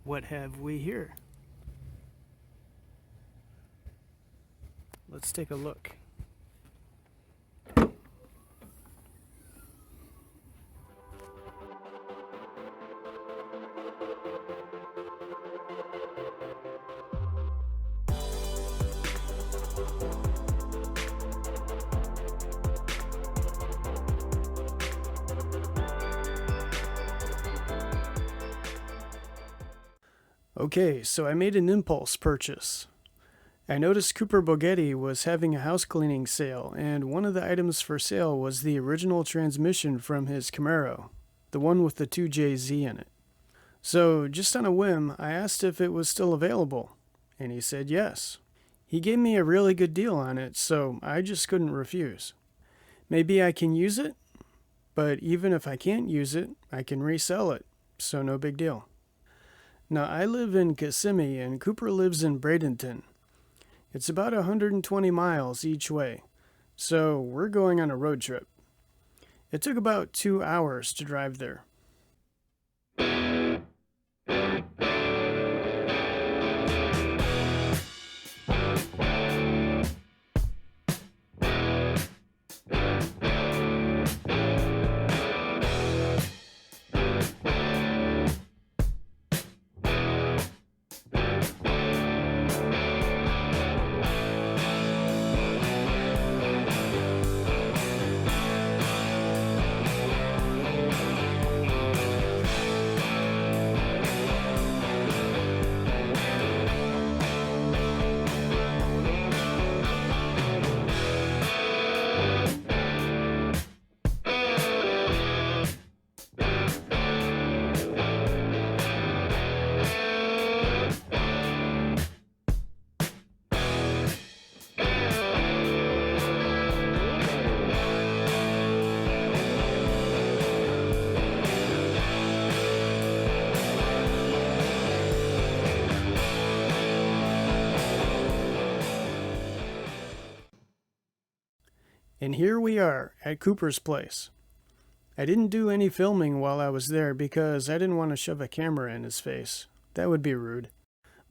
What have we here? Let's take a look. Okay, so I made an impulse purchase. I noticed Cooper Bogetti was having a house cleaning sale, and one of the items for sale was the original transmission from his Camaro, the one with the 2JZ in it. So, just on a whim, I asked if it was still available, and he said yes. He gave me a really good deal on it, so I just couldn't refuse. Maybe I can use it, but even if I can't use it, I can resell it, so no big deal. Now, I live in Kissimmee and Cooper lives in Bradenton. It's about 120 miles each way, so we're going on a road trip. It took about 2 hours to drive there. And here we are at Cooper's place. I didn't do any filming while I was there because I didn't want to shove a camera in his face. That would be rude.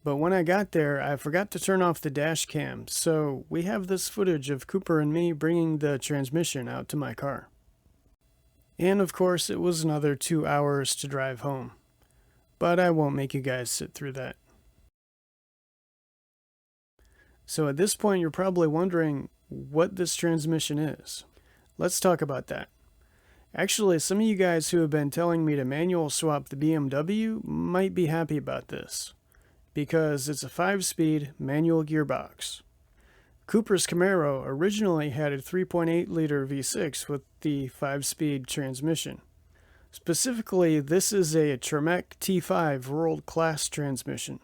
But when I got there, I forgot to turn off the dash cam, so we have this footage of Cooper and me bringing the transmission out to my car. And of course, it was another 2 hours to drive home. But I won't make you guys sit through that. So at this point, you're probably wondering what this transmission is. Let's talk about that. Actually, some of you guys who have been telling me to manual swap the BMW might be happy about this, because it's a 5-speed manual gearbox. Cooper's Camaro originally had a 3.8-liter V6 with the 5-speed transmission. Specifically, this is a Tremec T5 World Class transmission.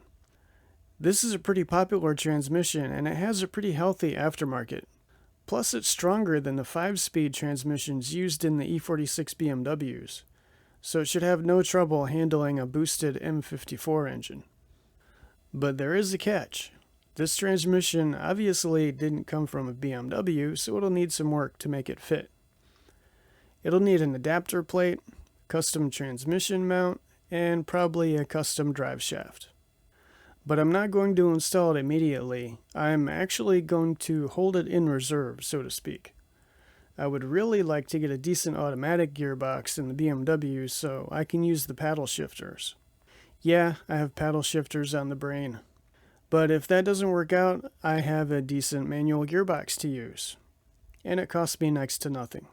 This is a pretty popular transmission and it has a pretty healthy aftermarket. Plus it's stronger than the 5-speed transmissions used in the E46 BMWs, so it should have no trouble handling a boosted M54 engine. But there is a catch. This transmission obviously didn't come from a BMW, so it'll need some work to make it fit. It'll need an adapter plate, custom transmission mount, and probably a custom drive shaft. But I'm not going to install it immediately. I'm actually going to hold it in reserve, so to speak. I would really like to get a decent automatic gearbox in the BMW so I can use the paddle shifters. Yeah, I have paddle shifters on the brain. But if that doesn't work out, I have a decent manual gearbox to use. And it costs me next to nothing.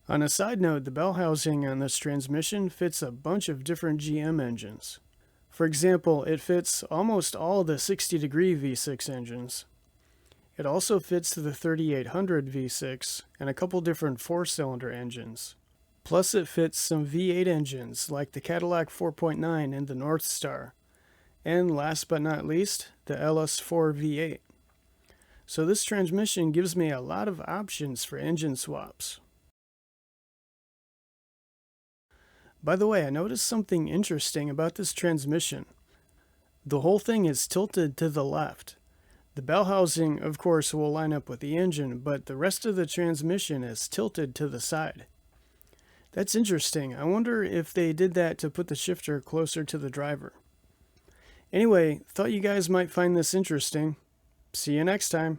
On a side note, the bell housing on this transmission fits a bunch of different GM engines. For example, it fits almost all the 60-degree V6 engines. It also fits the 3800 V6 and a couple different 4-cylinder engines. Plus it fits some V8 engines like the Cadillac 4.9 and the North Star. And last but not least, the LS4 V8. So this transmission gives me a lot of options for engine swaps. By the way, I noticed something interesting about this transmission. The whole thing is tilted to the left. The bell housing, of course, will line up with the engine, but the rest of the transmission is tilted to the side. That's interesting. I wonder if they did that to put the shifter closer to the driver. Anyway, thought you guys might find this interesting. See you next time.